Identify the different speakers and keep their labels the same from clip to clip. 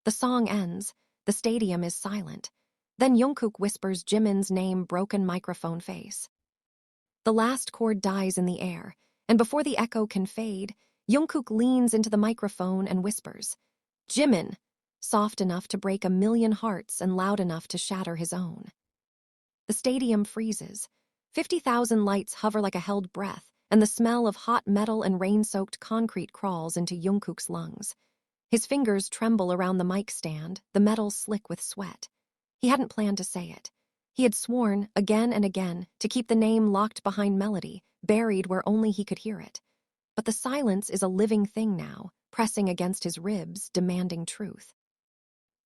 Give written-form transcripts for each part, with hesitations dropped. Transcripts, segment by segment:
Speaker 1: The song ends. The stadium is silent. Then Jungkook whispers Jimin's name, broken microphone face. The last chord dies in the air, and before the echo can fade, Jungkook leans into the microphone and whispers, "Jimin," soft enough to break a million hearts and loud enough to shatter his own. The stadium freezes. 50,000 lights hover like a held breath, and the smell of hot metal and rain-soaked concrete crawls into Jungkook's lungs. His fingers tremble around the mic stand, the metal slick with sweat. He hadn't planned to say it. He had sworn, again and again, to keep the name locked behind melody, buried where only he could hear it. But the silence is a living thing now, pressing against his ribs, demanding truth.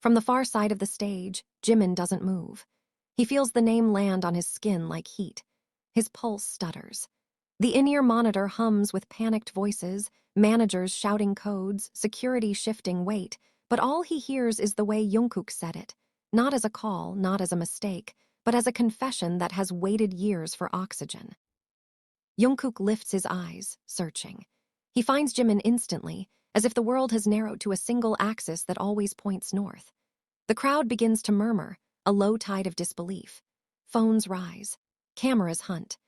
Speaker 1: From the far side of the stage, Jimin doesn't move. He feels the name land on his skin like heat. His pulse stutters. The in-ear monitor hums with panicked voices, managers shouting codes, security shifting weight, but all he hears is the way Jungkook said it, not as a call, not as a mistake, but as a confession that has waited years for oxygen. Jungkook lifts his eyes, searching. He finds Jimin instantly, as if the world has narrowed to a single axis that always points north. The crowd begins to murmur, a low tide of disbelief. Phones rise. Cameras hunt.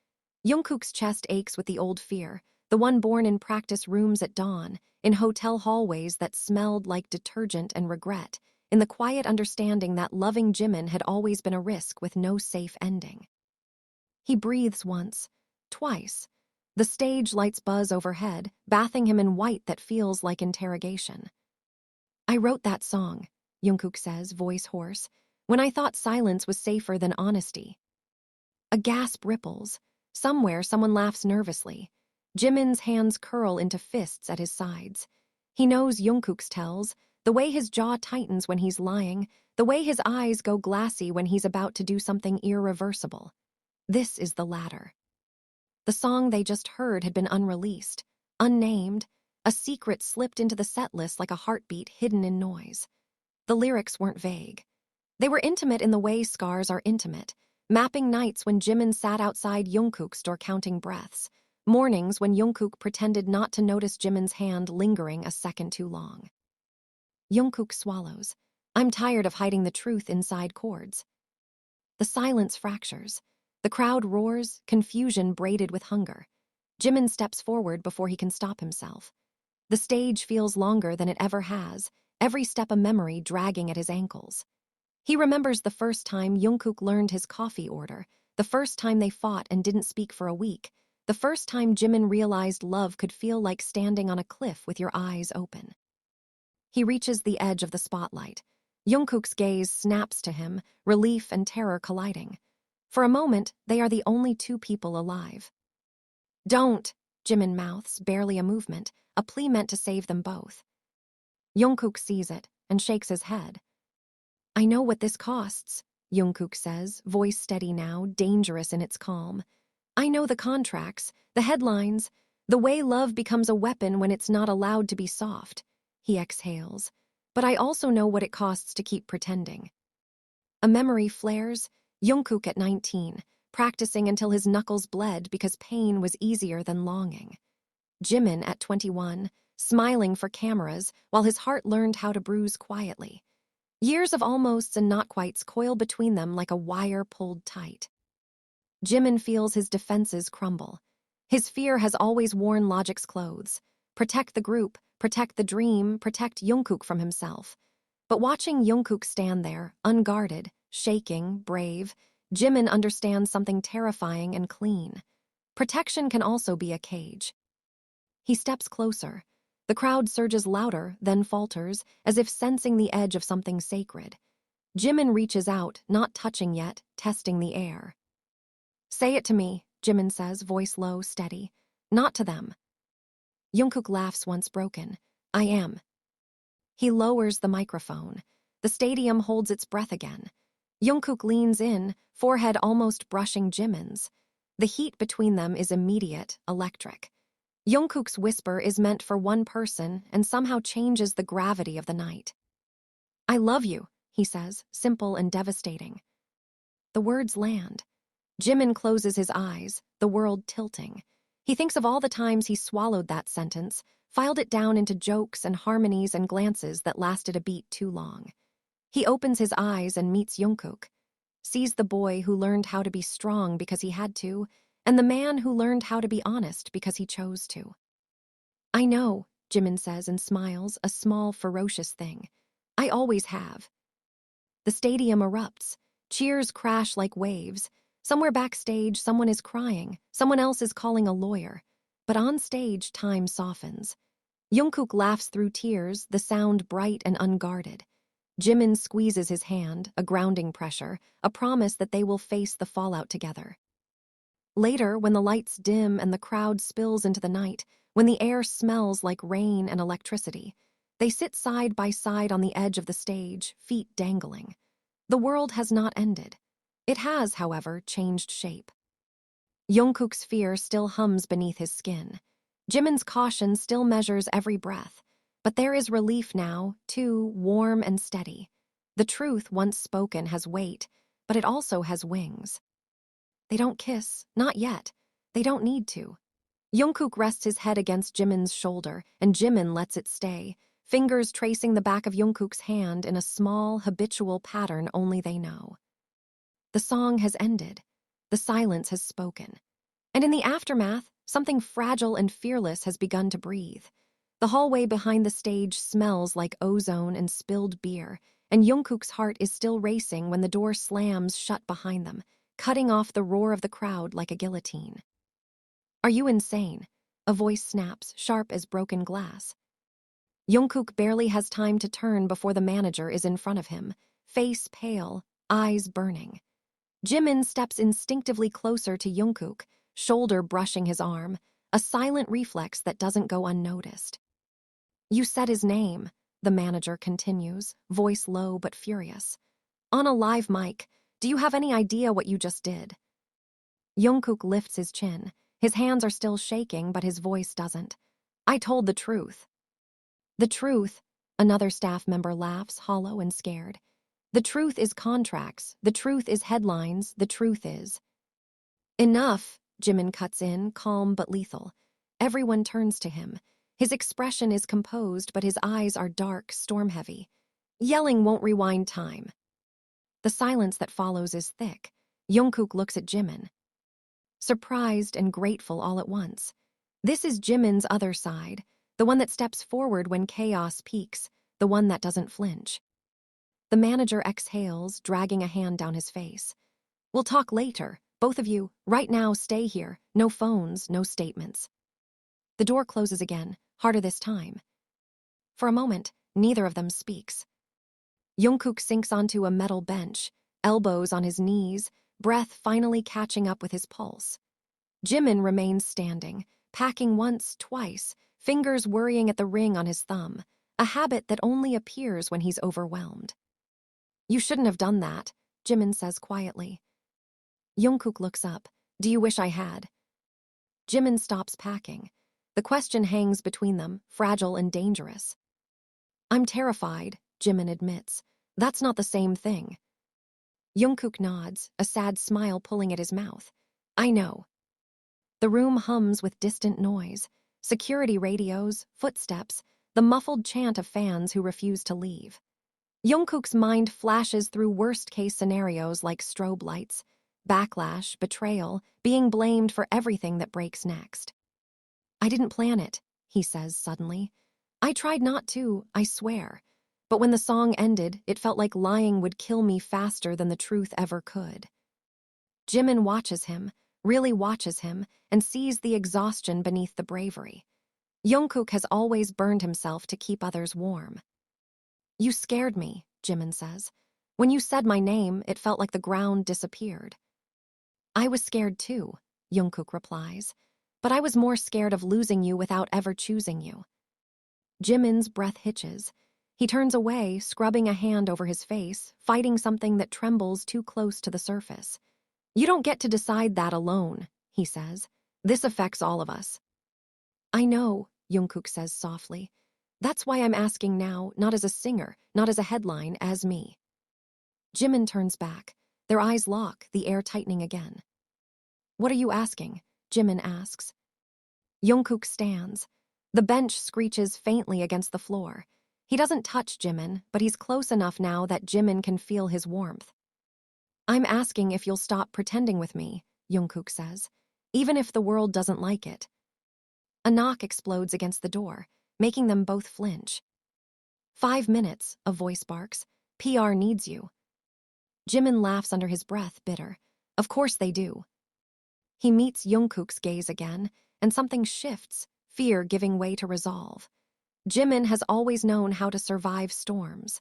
Speaker 1: Jungkook's chest aches with the old fear, the one born in practice rooms at dawn, in hotel hallways that smelled like detergent and regret, in the quiet understanding that loving Jimin had always been a risk with no safe ending. He breathes once, twice. The stage lights buzz overhead, bathing him in white that feels like interrogation. "I wrote that song," Jungkook says, voice hoarse, "when I thought silence was safer than honesty." A gasp ripples. Somewhere, someone laughs nervously. Jimin's hands curl into fists at his sides. He knows Jungkook's tells, the way his jaw tightens when he's lying, the way his eyes go glassy when he's about to do something irreversible. This is the latter. The song they just heard had been unreleased, unnamed, a secret slipped into the set list like a heartbeat hidden in noise. The lyrics weren't vague. They were intimate in the way scars are intimate, mapping nights when Jimin sat outside Jungkook's door counting breaths, mornings when Jungkook pretended not to notice Jimin's hand lingering a second too long. Jungkook swallows. "I'm tired of hiding the truth inside chords." The silence fractures. The crowd roars, confusion braided with hunger. Jimin steps forward before he can stop himself. The stage feels longer than it ever has, every step a memory dragging at his ankles. He remembers the first time Jungkook learned his coffee order, the first time they fought and didn't speak for a week, the first time Jimin realized love could feel like standing on a cliff with your eyes open. He reaches the edge of the spotlight. Jungkook's gaze snaps to him, relief and terror colliding. For a moment, they are the only two people alive. "Don't," Jimin mouths, barely a movement, a plea meant to save them both. Jungkook sees it and shakes his head. "I know what this costs," Jungkook says, voice steady now, dangerous in its calm. "I know the contracts, the headlines, the way love becomes a weapon when it's not allowed to be soft." He exhales. "But I also know what it costs to keep pretending." A memory flares. Jungkook at 19, practicing until his knuckles bled because pain was easier than longing. Jimin at 21, smiling for cameras while his heart learned how to bruise quietly. Years of almosts and not quites coil between them like a wire pulled tight. Jimin feels his defenses crumble. His fear has always worn logic's clothes. Protect the group, protect the dream, protect Jungkook from himself. But watching Jungkook stand there, unguarded, shaking, brave, Jimin understands something terrifying and clean. Protection can also be a cage. He steps closer. The crowd surges louder, then falters, as if sensing the edge of something sacred. Jimin reaches out, not touching yet, testing the air. "Say it to me," Jimin says, voice low, steady. "Not to them." Jungkook laughs once broken. "I am." He lowers the microphone. The stadium holds its breath again. Jungkook leans in, forehead almost brushing Jimin's. The heat between them is immediate, electric. Jungkook's whisper is meant for one person and somehow changes the gravity of the night. "I love you," he says, simple and devastating. The words land. Jimin closes his eyes, the world tilting. He thinks of all the times he swallowed that sentence, filed it down into jokes and harmonies and glances that lasted a beat too long. He opens his eyes and meets Jungkook, sees the boy who learned how to be strong because he had to, and the man who learned how to be honest because he chose to. I know, Jimin says and smiles, a small, ferocious thing. I always have. The stadium erupts. Cheers crash like waves. Somewhere backstage, someone is crying. Someone else is calling a lawyer. But on stage, time softens. Jungkook laughs through tears, the sound bright and unguarded. Jimin squeezes his hand, a grounding pressure, a promise that they will face the fallout together. Later, when the lights dim and the crowd spills into the night, when the air smells like rain and electricity, they sit side by side on the edge of the stage, feet dangling. The world has not ended. It has, however, changed shape. Jungkook's fear still hums beneath his skin. Jimin's caution still measures every breath. But there is relief now, too, warm and steady. The truth, once spoken, has weight, but it also has wings. They don't kiss, not yet. They don't need to. Jungkook rests his head against Jimin's shoulder, and Jimin lets it stay, fingers tracing the back of Jungkook's hand in a small, habitual pattern only they know. The song has ended. The silence has spoken. And in the aftermath, something fragile and fearless has begun to breathe. The hallway behind the stage smells like ozone and spilled beer, and Jungkook's heart is still racing when the door slams shut behind them, cutting off the roar of the crowd like a guillotine. Are you insane? A voice snaps, sharp as broken glass. Jungkook barely has time to turn before the manager is in front of him, face pale, eyes burning. Jimin steps instinctively closer to Jungkook, shoulder brushing his arm, a silent reflex that doesn't go unnoticed. You said his name, the manager continues, voice low but furious. On a live mic, do you have any idea what you just did? Jungkook lifts his chin. His hands are still shaking, but his voice doesn't. I told the truth. The truth, another staff member laughs, hollow and scared. The truth is contracts. The truth is headlines. The truth is... Enough, Jimin cuts in, calm but lethal. Everyone turns to him. His expression is composed, but his eyes are dark, storm-heavy. Yelling won't rewind time. The silence that follows is thick. Jungkook looks at Jimin, surprised and grateful all at once. This is Jimin's other side, the one that steps forward when chaos peaks, the one that doesn't flinch. The manager exhales, dragging a hand down his face. We'll talk later, both of you. Right now, stay here. No phones, no statements. The door closes again, harder this time. For a moment, neither of them speaks. Jungkook sinks onto a metal bench, elbows on his knees, breath finally catching up with his pulse. Jimin remains standing, packing once, twice, fingers worrying at the ring on his thumb, a habit that only appears when he's overwhelmed. You shouldn't have done that, Jimin says quietly. Jungkook looks up. Do you wish I had? Jimin stops packing. The question hangs between them, fragile and dangerous. I'm terrified, Jimin admits. That's not the same thing. Jungkook nods, a sad smile pulling at his mouth. I know. The room hums with distant noise, security radios, footsteps, the muffled chant of fans who refuse to leave. Jungkook's mind flashes through worst-case scenarios like strobe lights, backlash, betrayal, being blamed for everything that breaks next. I didn't plan it, he says suddenly. I tried not to, I swear. But when the song ended, it felt like lying would kill me faster than the truth ever could. Jimin watches him, really watches him, and sees the exhaustion beneath the bravery. Jungkook has always burned himself to keep others warm. You scared me, Jimin says. When you said my name, it felt like the ground disappeared. I was scared too, Jungkook replies. But I was more scared of losing you without ever choosing you. Jimin's breath hitches. He turns away, scrubbing a hand over his face, fighting something that trembles too close to the surface. You don't get to decide that alone, he says. This affects all of us. I know, Jungkook says softly. That's why I'm asking now, not as a singer, not as a headline, as me. Jimin turns back. Their eyes lock, the air tightening again. What are you asking? Jimin asks. Jungkook stands. The bench screeches faintly against the floor. He doesn't touch Jimin, but he's close enough now that Jimin can feel his warmth. "I'm asking if you'll stop pretending with me," Jungkook says, "even if the world doesn't like it." A knock explodes against the door, making them both flinch. "5 minutes," a voice barks. "PR needs you." Jimin laughs under his breath, bitter. Of course they do. He meets Jungkook's gaze again, and something shifts, fear giving way to resolve. Jimin has always known how to survive storms.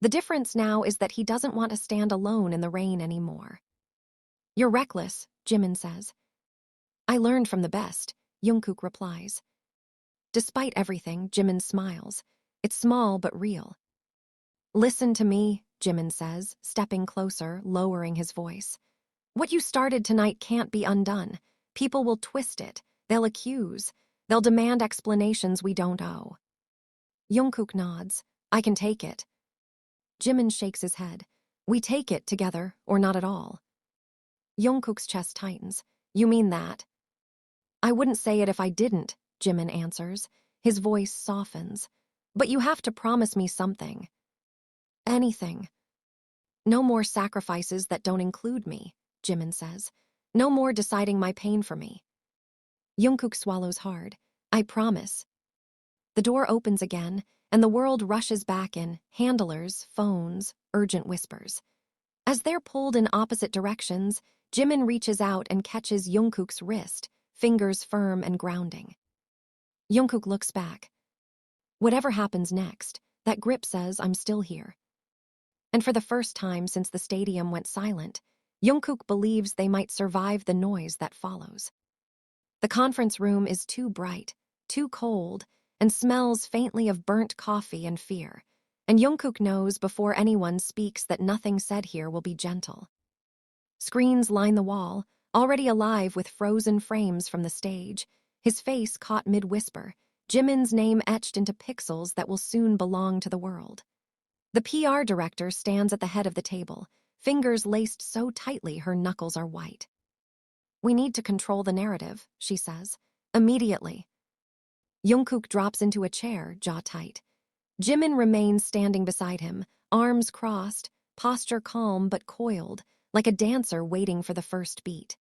Speaker 1: The difference now is that he doesn't want to stand alone in the rain anymore. "You're reckless," Jimin says. "I learned from the best," Jungkook replies. Despite everything, Jimin smiles. It's small but real. "Listen to me," Jimin says, stepping closer, lowering his voice. "What you started tonight can't be undone. People will twist it. They'll accuse. They'll demand explanations we don't owe." Jungkook nods. "I can take it." Jimin shakes his head. "We take it together, or not at all." Jungkook's chest tightens. "You mean that?" "I wouldn't say it if I didn't," Jimin answers. His voice softens. "But you have to promise me something." "Anything." "No more sacrifices that don't include me," Jimin says. "No more deciding my pain for me." Jungkook swallows hard. "I promise." The door opens again, and the world rushes back in handlers, phones, urgent whispers. As they're pulled in opposite directions, Jimin reaches out and catches Jungkook's wrist, fingers firm and grounding. Jungkook looks back. Whatever happens next, that grip says I'm still here. And for the first time since the stadium went silent, Jungkook believes they might survive the noise that follows. The conference room is too bright, too cold, and smells faintly of burnt coffee and fear, and Jungkook knows before anyone speaks that nothing said here will be gentle. Screens line the wall, already alive with frozen frames from the stage, his face caught mid-whisper, Jimin's name etched into pixels that will soon belong to the world. The PR director stands at the head of the table, fingers laced so tightly her knuckles are white. "We need to control the narrative," she says. "Immediately." Jungkook drops into a chair, jaw tight. Jimin remains standing beside him, arms crossed, posture calm but coiled, like a dancer waiting for the first beat.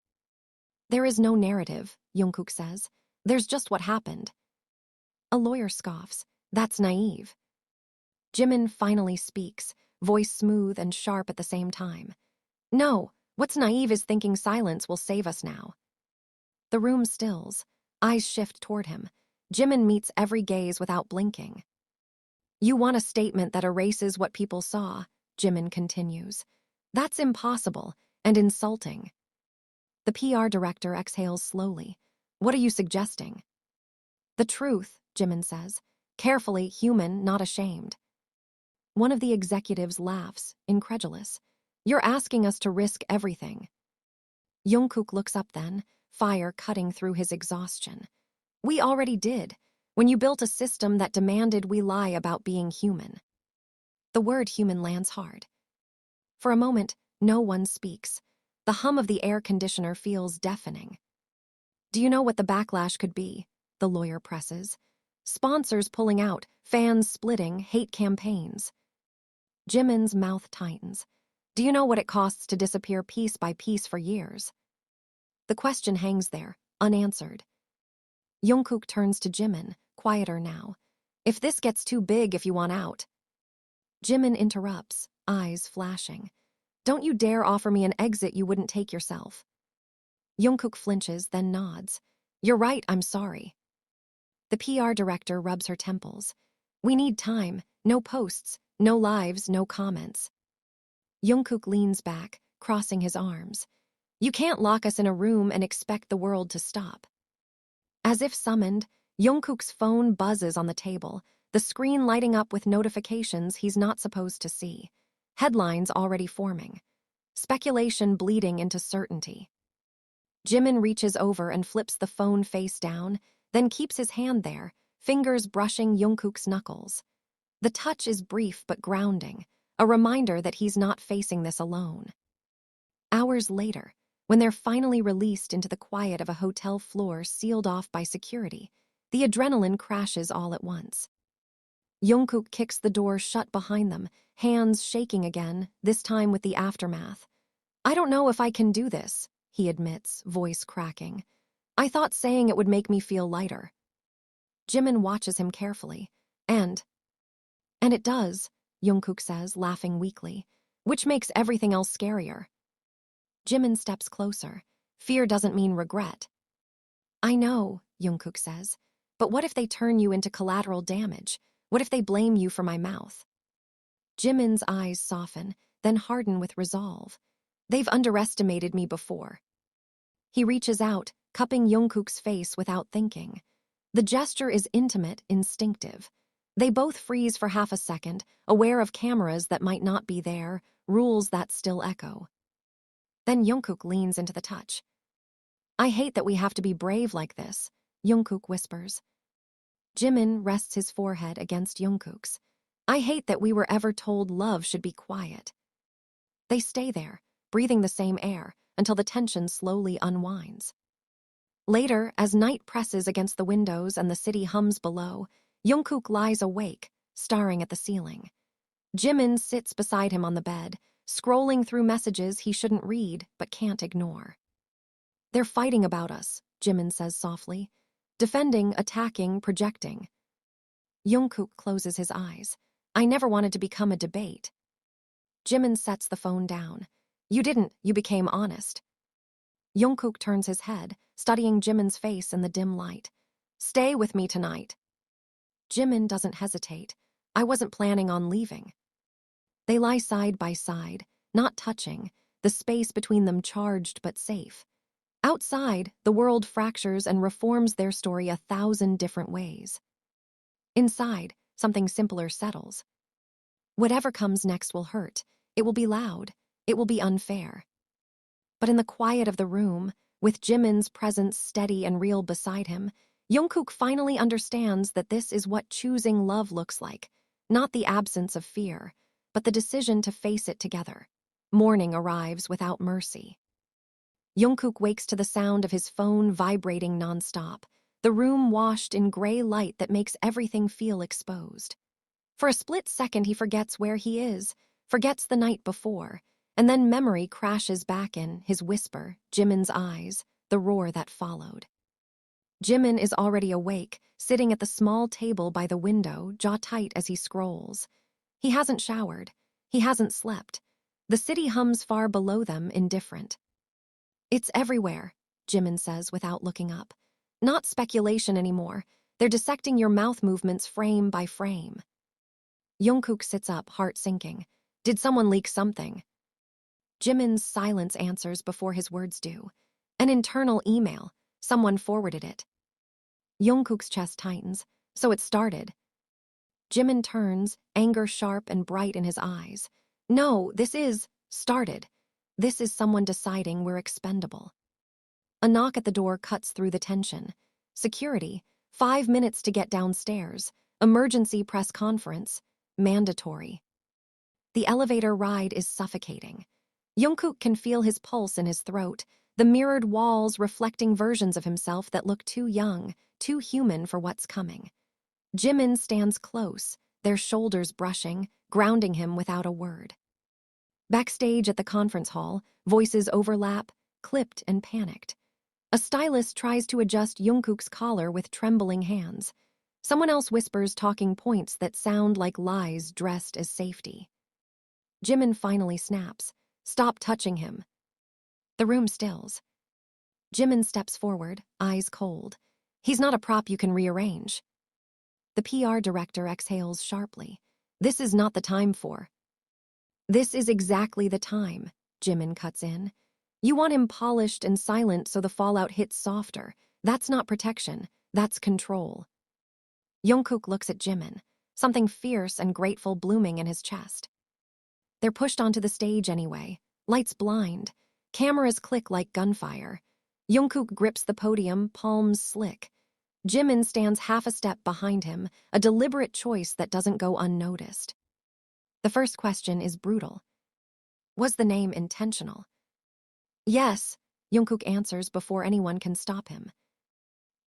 Speaker 1: "There is no narrative," Jungkook says. "There's just what happened." A lawyer scoffs. "That's naive." Jimin finally speaks, voice smooth and sharp at the same time. "No, what's naive is thinking silence will save us now." The room stills. Eyes shift toward him. Jimin meets every gaze without blinking. "You want a statement that erases what people saw," Jimin continues. "That's impossible and insulting." The PR director exhales slowly. "What are you suggesting?" "The truth," Jimin says. "Carefully, human, not ashamed." One of the executives laughs, incredulous. "You're asking us to risk everything." Jungkook looks up then, fire cutting through his exhaustion. "We already did, when you built a system that demanded we lie about being human." The word human lands hard. For a moment, no one speaks. The hum of the air conditioner feels deafening. "Do you know what the backlash could be?" the lawyer presses. "Sponsors pulling out, fans splitting, hate campaigns." Jimin's mouth tightens. "Do you know what it costs to disappear piece by piece for years?" The question hangs there, unanswered. Jungkook turns to Jimin, quieter now. "If this gets too big if you want out." Jimin interrupts, eyes flashing. "Don't you dare offer me an exit you wouldn't take yourself." Jungkook flinches, then nods. "You're right, I'm sorry." The PR director rubs her temples. "We need time, no posts, no lives, no comments." Jungkook leans back, crossing his arms. "You can't lock us in a room and expect the world to stop." As if summoned, Jungkook's phone buzzes on the table, the screen lighting up with notifications he's not supposed to see. Headlines already forming. Speculation bleeding into certainty. Jimin reaches over and flips the phone face down, then keeps his hand there, fingers brushing Jungkook's knuckles. The touch is brief but grounding, a reminder that he's not facing this alone. Hours later, when they're finally released into the quiet of a hotel floor sealed off by security, The adrenaline crashes all at once. Jungkook kicks the door shut behind them, hands shaking again, this time with the aftermath. "I don't know if I can do this," he admits, voice cracking. "I thought saying it would make me feel lighter." Jimin watches him carefully. And it does, Jungkook says, laughing weakly, which makes everything else scarier. Jimin steps closer. Fear doesn't mean regret. "I know," Jungkook says, "but what if they turn you into collateral damage? What if they blame you for my mouth?" Jimin's eyes soften, then harden with resolve. "They've underestimated me before." He reaches out, cupping Jungkook's face without thinking. The gesture is intimate, instinctive. They both freeze for half a second, aware of cameras that might not be there, rules that still echo. Then Jungkook leans into the touch. "I hate that we have to be brave like this," Jungkook whispers. Jimin rests his forehead against Jungkook's. "I hate that we were ever told love should be quiet." They stay there, breathing the same air, until the tension slowly unwinds. Later, as night presses against the windows and the city hums below, Jungkook lies awake, staring at the ceiling. Jimin sits beside him on the bed, scrolling through messages he shouldn't read but can't ignore. "They're fighting about us," Jimin says softly. "Defending, attacking, projecting." Jungkook closes his eyes. "I never wanted to become a debate." Jimin sets the phone down. "You didn't, you became honest." Jungkook turns his head, studying Jimin's face in the dim light. "Stay with me tonight." Jimin doesn't hesitate. "I wasn't planning on leaving." They lie side by side, not touching, the space between them charged but safe. Outside, the world fractures and reforms their story 1,000 different ways. Inside, something simpler settles. Whatever comes next will hurt. It will be loud. It will be unfair. But in the quiet of the room, with Jimin's presence steady and real beside him, Jungkook finally understands that this is what choosing love looks like, not the absence of fear, but the decision to face it together. Morning arrives without mercy. Jungkook wakes to the sound of his phone vibrating nonstop, the room washed in gray light that makes everything feel exposed. For a split second he forgets where he is, forgets the night before, and then memory crashes back in, his whisper, Jimin's eyes, the roar that followed. Jimin is already awake, sitting at the small table by the window, jaw tight as he scrolls. He hasn't showered. He hasn't slept. The city hums far below them, indifferent. "It's everywhere," Jimin says without looking up. "Not speculation anymore. They're dissecting your mouth movements frame by frame." Jungkook sits up, heart sinking. "Did someone leak something?" Jimin's silence answers before his words do. "An internal email. Someone forwarded it." Jungkook's chest tightens. "So it started." Jimin turns, anger sharp and bright in his eyes. "No, this is started. This is someone deciding we're expendable." A knock at the door cuts through the tension. Security. 5 minutes to get downstairs. Emergency press conference. Mandatory. The elevator ride is suffocating. Jungkook can feel his pulse in his throat, the mirrored walls reflecting versions of himself that look too young, too human for what's coming. Jimin stands close, their shoulders brushing, grounding him without a word. Backstage at the conference hall, voices overlap, clipped and panicked. A stylist tries to adjust Jungkook's collar with trembling hands. Someone else whispers talking points that sound like lies dressed as safety. Jimin finally snaps. "Stop touching him." The room stills. Jimin steps forward, eyes cold. He's not a prop you can rearrange. The PR director exhales sharply. "This is not the time for." "This is exactly the time," Jimin cuts in. "You want him polished and silent so the fallout hits softer. That's not protection, that's control." Jungkook looks at Jimin, something fierce and grateful blooming in his chest. They're pushed onto the stage anyway. Lights blind. Cameras click like gunfire. Jungkook grips the podium, palms slick. Jimin stands half a step behind him, a deliberate choice that doesn't go unnoticed. The first question is brutal. Was the name intentional? "Yes," Jungkook answers before anyone can stop him.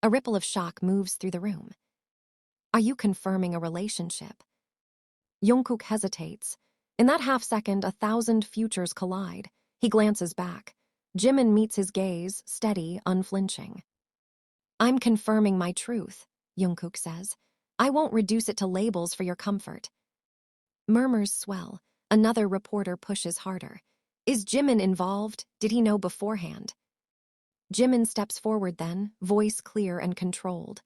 Speaker 1: A ripple of shock moves through the room. Are you confirming a relationship? Jungkook hesitates. In that half-second, 1,000 futures collide. He glances back. Jimin meets his gaze, steady, unflinching. I'm confirming my truth, Jungkook says. I won't reduce it to labels for your comfort. Murmurs swell. Another reporter pushes harder. Is Jimin involved? Did he know beforehand? Jimin steps forward then, voice clear and controlled.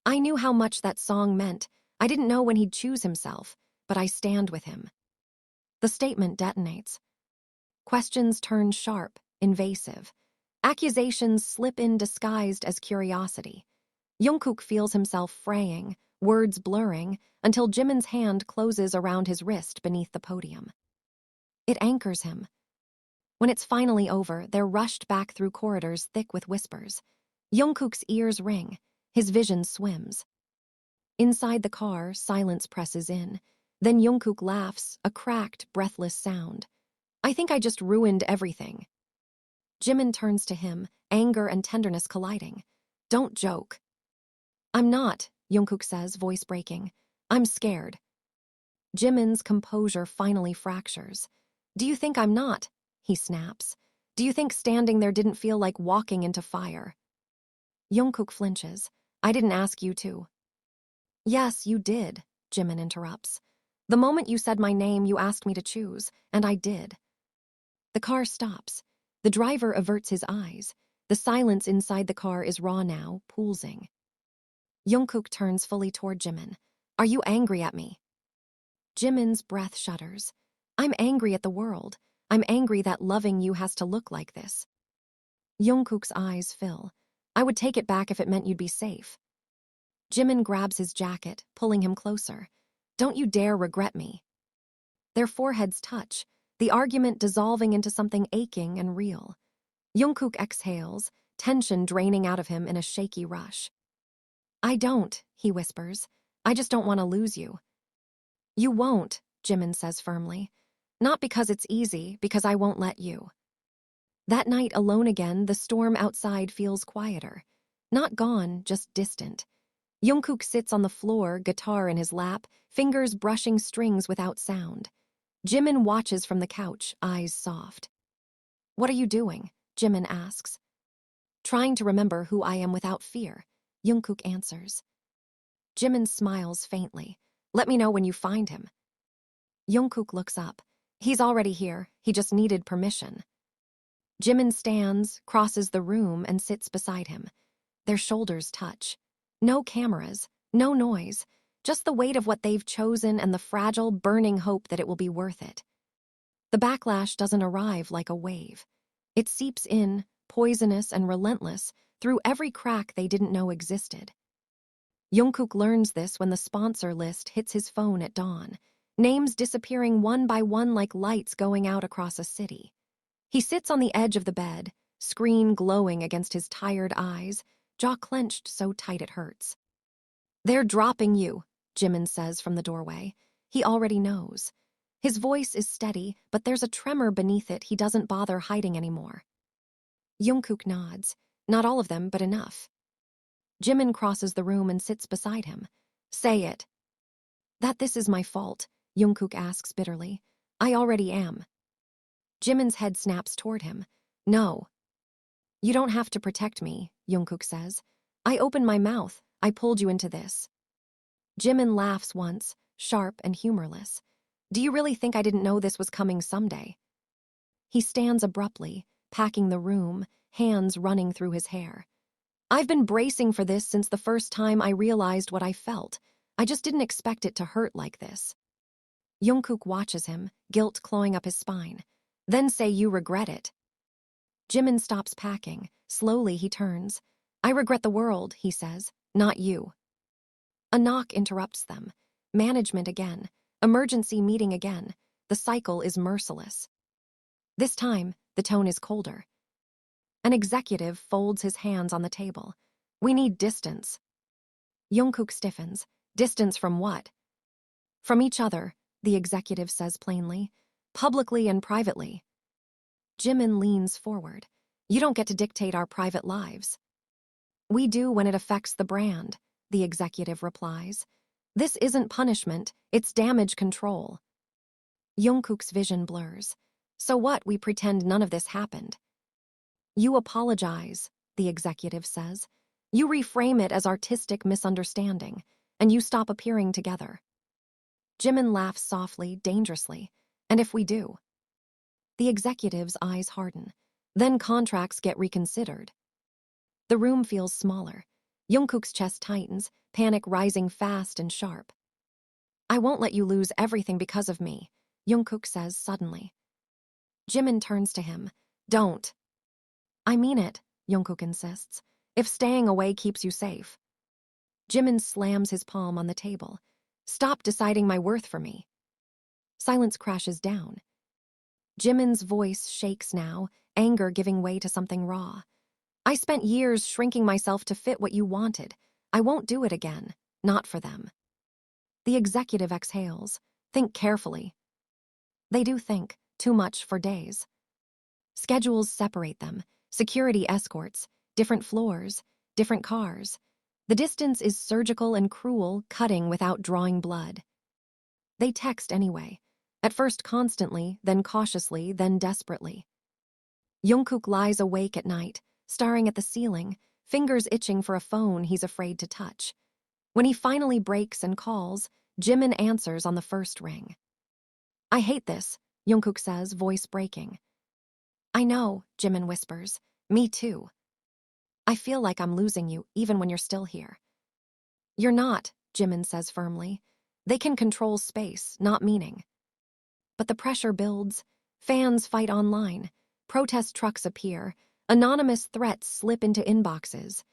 Speaker 1: I knew how much that song meant. I didn't know when he'd choose himself, but I stand with him. The statement detonates. Questions turn sharp, invasive. Accusations slip in disguised as curiosity. Jungkook feels himself fraying, words blurring, until Jimin's hand closes around his wrist beneath the podium. It anchors him. When it's finally over, they're rushed back through corridors thick with whispers. Jungkook's ears ring. His vision swims. Inside the car, silence presses in. Then Jungkook laughs, a cracked, breathless sound. I think I just ruined everything. Jimin turns to him, anger and tenderness colliding. Don't joke. I'm not, Jungkook says, voice breaking. I'm scared. Jimin's composure finally fractures. Do you think I'm not? He snaps. Do you think standing there didn't feel like walking into fire? Jungkook flinches. I didn't ask you to. Yes, you did, Jimin interrupts. The moment you said my name, you asked me to choose, and I did. The car stops. The driver averts his eyes. The silence inside the car is raw now, pulsing. Jungkook turns fully toward Jimin. Are you angry at me? Jimin's breath shudders. I'm angry at the world. I'm angry that loving you has to look like this. Jungkook's eyes fill. I would take it back if it meant you'd be safe. Jimin grabs his jacket, pulling him closer. Don't you dare regret me. Their foreheads touch, the argument dissolving into something aching and real. Jungkook exhales, tension draining out of him in a shaky rush. I don't, he whispers. I just don't want to lose you. You won't, Jimin says firmly. Not because it's easy, because I won't let you. That night, alone again, the storm outside feels quieter. Not gone, just distant. Jungkook sits on the floor, guitar in his lap, fingers brushing strings without sound. Jimin watches from the couch, eyes soft. What are you doing? Jimin asks. Trying to remember who I am without fear, Jungkook answers. Jimin smiles faintly. Let me know when you find him. Jungkook looks up. He's already here. He just needed permission. Jimin stands, crosses the room, and sits beside him. Their shoulders touch. No cameras, no noise, just the weight of what they've chosen and the fragile, burning hope that it will be worth it. The backlash doesn't arrive like a wave. It seeps in, poisonous and relentless, through every crack they didn't know existed. Jungkook learns this when the sponsor list hits his phone at dawn, names disappearing one by one like lights going out across a city. He sits on the edge of the bed, screen glowing against his tired eyes, jaw clenched so tight it hurts. They're dropping you, Jimin says from the doorway. He already knows. His voice is steady, but there's a tremor beneath it he doesn't bother hiding anymore. Jungkook nods. Not all of them, but enough. Jimin crosses the room and sits beside him. Say it. That this is my fault, Jungkook asks bitterly. I already am. Jimin's head snaps toward him. No. You don't have to protect me, Jungkook says. I opened my mouth. I pulled you into this. Jimin laughs once, sharp and humorless. Do you really think I didn't know this was coming someday? He stands abruptly, packing the room, hands running through his hair. I've been bracing for this since the first time I realized what I felt. I just didn't expect it to hurt like this. Jungkook watches him, guilt clawing up his spine. Then say you regret it. Jimin stops packing. Slowly he turns. I regret the world, he says, not you. A knock interrupts them. Management again. Emergency meeting again. The cycle is merciless. This time, the tone is colder. An executive folds his hands on the table. We need distance. Jungkook stiffens. Distance from what? From each other, the executive says plainly. Publicly and privately. Jimin leans forward. You don't get to dictate our private lives. We do when it affects the brand, the executive replies. This isn't punishment, it's damage control. Jungkook's vision blurs. So what, we pretend none of this happened. You apologize, the executive says. You reframe it as artistic misunderstanding, and you stop appearing together. Jimin laughs softly, dangerously. And if we do? The executive's eyes harden. Then contracts get reconsidered. The room feels smaller. Jungkook's chest tightens, panic rising fast and sharp. I won't let you lose everything because of me, Jungkook says suddenly. Jimin turns to him. Don't. I mean it, Jungkook insists. If staying away keeps you safe. Jimin slams his palm on the table. Stop deciding my worth for me. Silence crashes down. Jimin's voice shakes now, anger giving way to something raw. I spent years shrinking myself to fit what you wanted. I won't do it again. Not for them. The executive exhales. Think carefully. They do think, too much for days. Schedules separate them. Security escorts, different floors, different cars. The distance is surgical and cruel, cutting without drawing blood. They text anyway. At first constantly, then cautiously, then desperately. Jungkook lies awake at night, staring at the ceiling, fingers itching for a phone he's afraid to touch. When he finally breaks and calls, Jimin answers on the first ring. I hate this, Jungkook says, voice breaking. I know, Jimin whispers. Me too. I feel like I'm losing you, even when you're still here. You're not, Jimin says firmly. They can control space, not meaning. But the pressure builds. Fans fight online. Protest trucks appear. Anonymous threats slip into inboxes.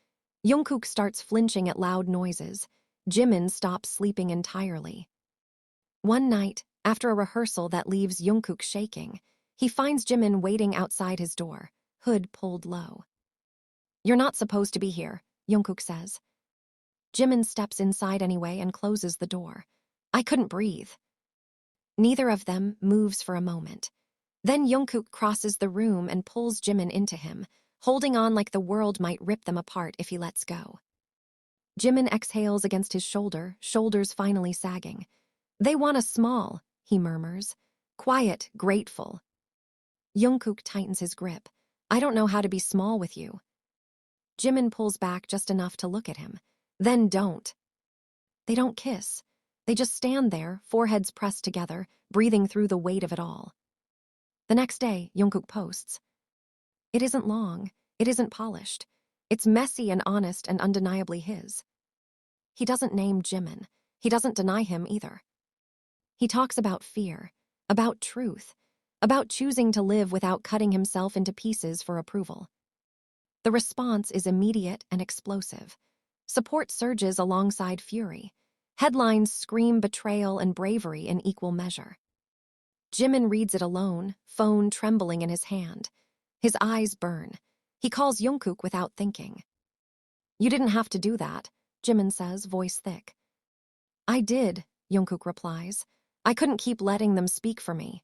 Speaker 1: Jungkook starts flinching at loud noises. Jimin stops sleeping entirely. One night, after a rehearsal that leaves Jungkook shaking, he finds Jimin waiting outside his door, hood pulled low. You're not supposed to be here, Jungkook says. Jimin steps inside anyway and closes the door. I couldn't breathe. Neither of them moves for a moment. Then Jungkook crosses the room and pulls Jimin into him, holding on like the world might rip them apart if he lets go. Jimin exhales against his shoulder, shoulders finally sagging. They want us small, he murmurs. Quiet, grateful. Jungkook tightens his grip. I don't know how to be small with you. Jimin pulls back just enough to look at him. Then don't. They don't kiss. They just stand there, foreheads pressed together, breathing through the weight of it all. The next day, Jungkook posts. It isn't long. It isn't polished. It's messy and honest and undeniably his. He doesn't name Jimin. He doesn't deny him either. He talks about fear, about truth, about choosing to live without cutting himself into pieces for approval. The response is immediate and explosive. Support surges alongside fury. Headlines scream betrayal and bravery in equal measure. Jimin reads it alone, phone trembling in his hand. His eyes burn. He calls Jungkook without thinking. You didn't have to do that, Jimin says, voice thick. I did, Jungkook replies. I couldn't keep letting them speak for me.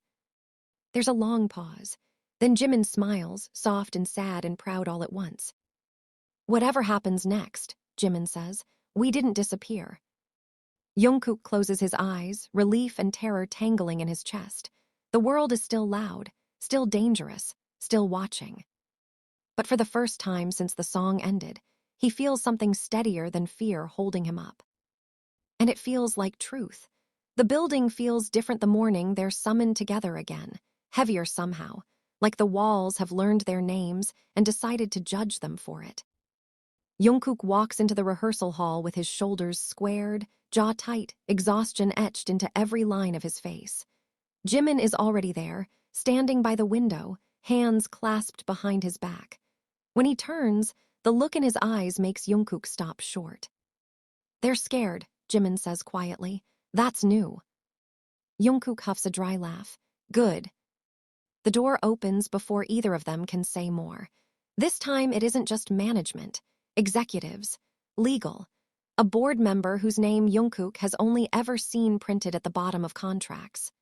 Speaker 1: There's a long pause. Then Jimin smiles, soft and sad and proud all at once. Whatever happens next, Jimin says, we didn't disappear. Jungkook closes his eyes, relief and terror tangling in his chest. The world is still loud, still dangerous, still watching. But for the first time since the song ended, he feels something steadier than fear holding him up. And it feels like truth. The building feels different the morning they're summoned together again, heavier somehow, like the walls have learned their names and decided to judge them for it. Jungkook walks into the rehearsal hall with his shoulders squared, jaw tight, exhaustion etched into every line of his face. Jimin is already there, standing by the window, hands clasped behind his back. When he turns, the look in his eyes makes Jungkook stop short. They're scared, Jimin says quietly. That's new. Jungkook huffs a dry laugh. Good. The door opens before either of them can say more. This time it isn't just management, executives, legal, a board member whose name Jungkook has only ever seen printed at the bottom of contracts.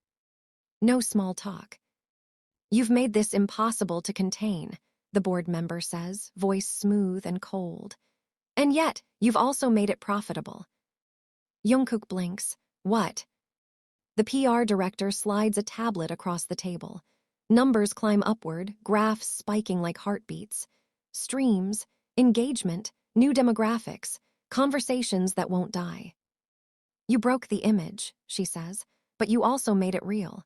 Speaker 1: No small talk. You've made this impossible to contain, the board member says, voice smooth and cold. And yet, you've also made it profitable. Jungkook blinks. What? The PR director slides a tablet across the table. Numbers climb upward, graphs spiking like heartbeats. Streams, engagement, new demographics, conversations that won't die. You broke the image, she says, but you also made it real.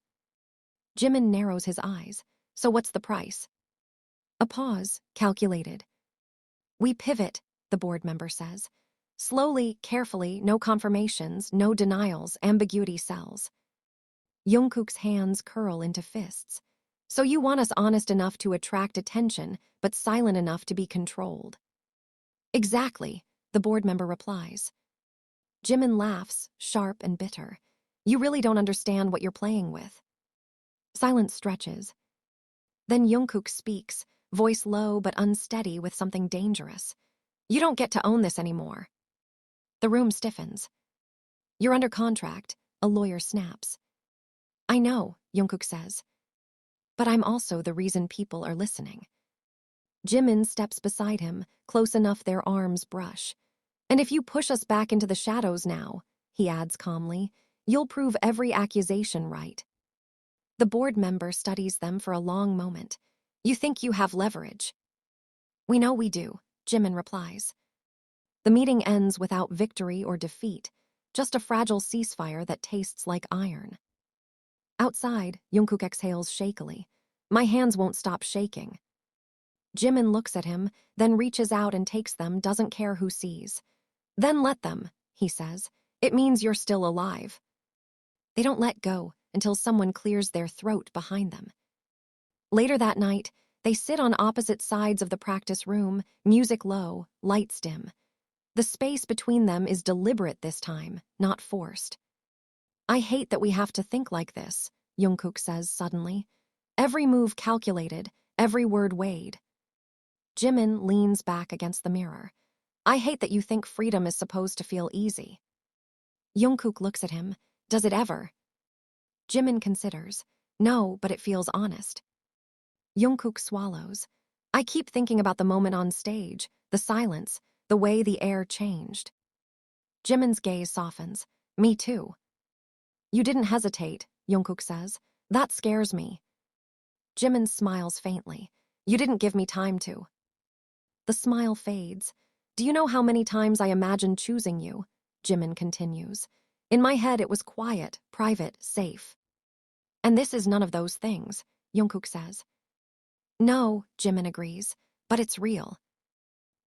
Speaker 1: Jimin narrows his eyes. So what's the price? A pause, calculated. We pivot, the board member says. Slowly, carefully, no confirmations, no denials, ambiguity sells. Jungkook's hands curl into fists. So you want us honest enough to attract attention, but silent enough to be controlled. Exactly, the board member replies. Jimin laughs, sharp and bitter. You really don't understand what you're playing with. Silence stretches. Then Jungkook speaks, voice low but unsteady with something dangerous. You don't get to own this anymore. The room stiffens. You're under contract, a lawyer snaps. I know, Jungkook says. But I'm also the reason people are listening. Jimin steps beside him, close enough their arms brush. And if you push us back into the shadows now, he adds calmly, you'll prove every accusation right. The board member studies them for a long moment. You think you have leverage. We know we do, Jimin replies. The meeting ends without victory or defeat, just a fragile ceasefire that tastes like iron. Outside, Jungkook exhales shakily. My hands won't stop shaking. Jimin looks at him, then reaches out and takes them, doesn't care who sees. Then let them, he says. It means you're still alive. They don't let go until someone clears their throat behind them. Later that night, they sit on opposite sides of the practice room, music low, lights dim. The space between them is deliberate this time, not forced. I hate that we have to think like this, Jungkook says suddenly. Every move calculated, every word weighed. Jimin leans back against the mirror. I hate that you think freedom is supposed to feel easy. Jungkook looks at him. Does it ever? Jimin considers. No, but it feels honest. Jungkook swallows. I keep thinking about the moment on stage, the silence, the way the air changed. Jimin's gaze softens. Me too. You didn't hesitate, Jungkook says. That scares me. Jimin smiles faintly. You didn't give me time to. The smile fades. Do you know how many times I imagined choosing you? Jimin continues. In my head it was quiet, private, safe. And this is none of those things, Jungkook says. No, Jimin agrees, but it's real.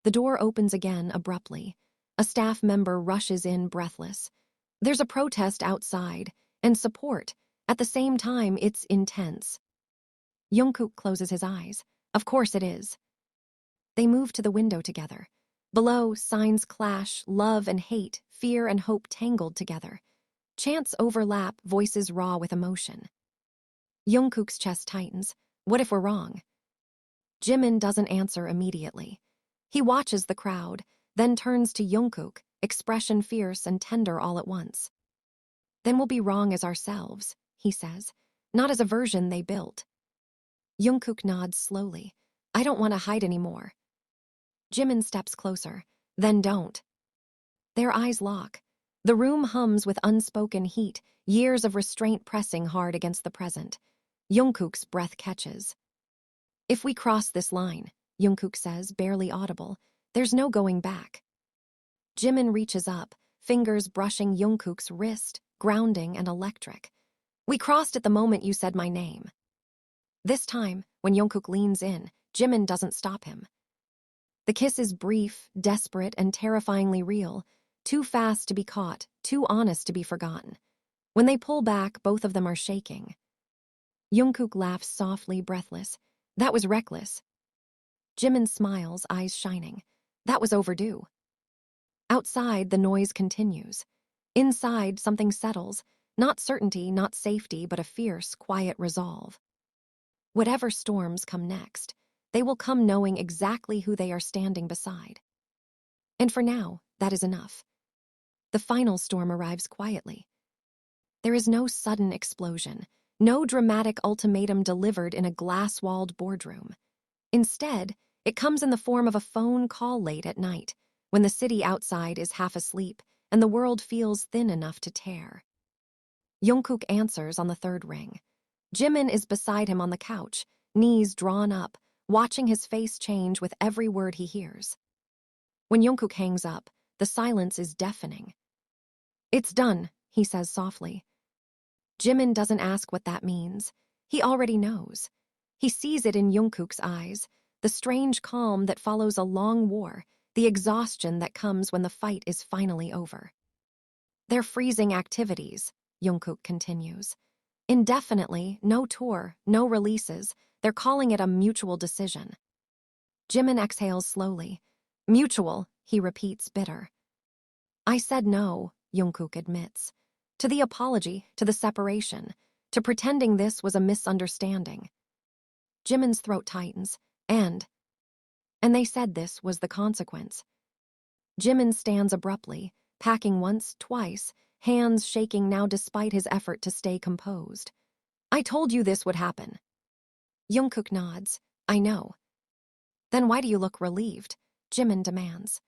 Speaker 1: The door opens again abruptly. A staff member rushes in breathless. There's a protest outside, and support. At the same time, it's intense. Jungkook closes his eyes. Of course it is. They move to the window together. Below, signs clash, love and hate, fear and hope tangled together. Chants overlap, voices raw with emotion. Jungkook's chest tightens. What if we're wrong? Jimin doesn't answer immediately. He watches the crowd, then turns to Jungkook, expression fierce and tender all at once. Then we'll be wrong as ourselves, he says, not as a version they built. Jungkook nods slowly. I don't want to hide anymore. Jimin steps closer. Then don't. Their eyes lock. The room hums with unspoken heat, years of restraint pressing hard against the present. Jungkook's breath catches. If we cross this line, Jungkook says, barely audible, there's no going back. Jimin reaches up, fingers brushing Jungkook's wrist, grounding and electric. We crossed at the moment you said my name. This time, when Jungkook leans in, Jimin doesn't stop him. The kiss is brief, desperate, and terrifyingly real, too fast to be caught, too honest to be forgotten. When they pull back, both of them are shaking. Jungkook laughs softly, breathless. That was reckless. Jimin smiles, eyes shining. That was overdue. Outside, the noise continues. Inside, something settles. Not certainty, not safety, but a fierce, quiet resolve. Whatever storms come next, they will come knowing exactly who they are standing beside. And for now, that is enough. The final storm arrives quietly. There is no sudden explosion, no dramatic ultimatum delivered in a glass-walled boardroom. Instead, it comes in the form of a phone call late at night, when the city outside is half asleep and the world feels thin enough to tear. Jungkook answers on the third ring. Jimin is beside him on the couch, knees drawn up, watching his face change with every word he hears. When Jungkook hangs up, the silence is deafening. "It's done," he says softly. Jimin doesn't ask what that means. He already knows. He sees it in Jungkook's eyes, the strange calm that follows a long war, the exhaustion that comes when the fight is finally over. "They're freezing activities," Jungkook continues. "Indefinitely, no tour, no releases. They're calling it a mutual decision." Jimin exhales slowly. "Mutual," he repeats, bitter. "I said no," Jungkook admits. "To the apology, to the separation, to pretending this was a misunderstanding." Jimin's throat tightens. And they said this was the consequence." Jimin stands abruptly, packing once, twice, hands shaking now despite his effort to stay composed. "I told you this would happen." Jungkook nods. "I know." "Then why do you look relieved?" Jimin demands.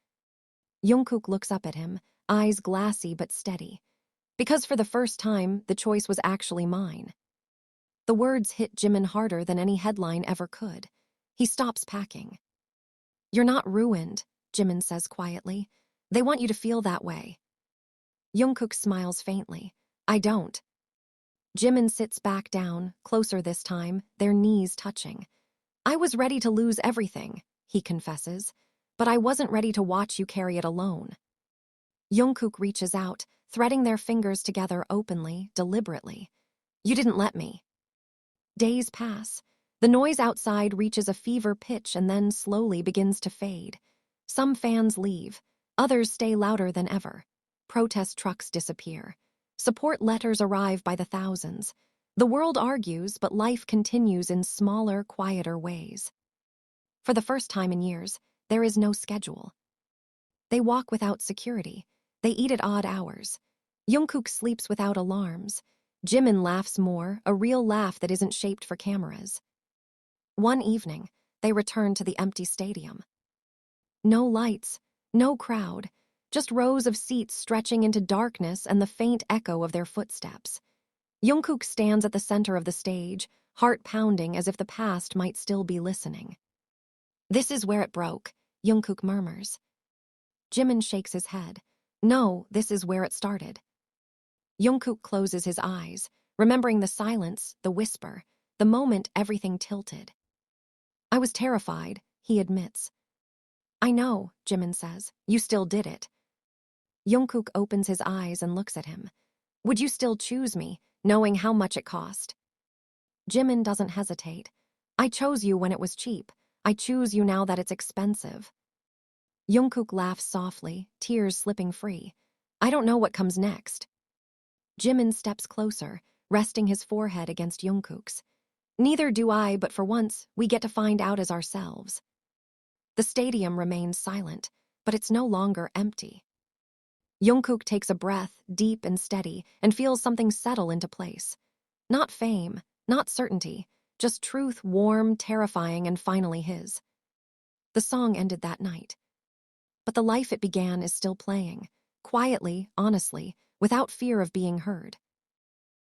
Speaker 1: Jungkook looks up at him, eyes glassy but steady. "Because for the first time, the choice was actually mine." The words hit Jimin harder than any headline ever could. He stops packing. "You're not ruined," Jimin says quietly. "They want you to feel that way." Jungkook smiles faintly. "I don't." Jimin sits back down, closer this time, their knees touching. "I was ready to lose everything," he confesses, "but I wasn't ready to watch you carry it alone." Jungkook reaches out, threading their fingers together openly, deliberately. "You didn't let me." Days pass. The noise outside reaches a fever pitch and then slowly begins to fade. Some fans leave. Others stay louder than ever. Protest trucks disappear. Support letters arrive by the thousands. The world argues, but life continues in smaller, quieter ways. For the first time in years, there is no schedule. They walk without security. They eat at odd hours. Jungkook sleeps without alarms. Jimin laughs more, a real laugh that isn't shaped for cameras. One evening, they return to the empty stadium. No lights, no crowd, just rows of seats stretching into darkness and the faint echo of their footsteps. Jungkook stands at the center of the stage, heart pounding as if the past might still be listening. "This is where it broke," Jungkook murmurs. Jimin shakes his head. "No, this is where it started." Jungkook closes his eyes, remembering the silence, the whisper, the moment everything tilted. "I was terrified," he admits. "I know," Jimin says. "You still did it." Jungkook opens his eyes and looks at him. "Would you still choose me, knowing how much it cost?" Jimin doesn't hesitate. "I chose you when it was cheap. I choose you now that it's expensive." Jungkook laughs softly, tears slipping free. "I don't know what comes next." Jimin steps closer, resting his forehead against Jungkook's. "Neither do I, but for once, we get to find out as ourselves." The stadium remains silent, but it's no longer empty. Jungkook takes a breath, deep and steady, and feels something settle into place. Not fame, not certainty, just truth, warm, terrifying, and finally his. The song ended that night. But the life it began is still playing, quietly, honestly, without fear of being heard.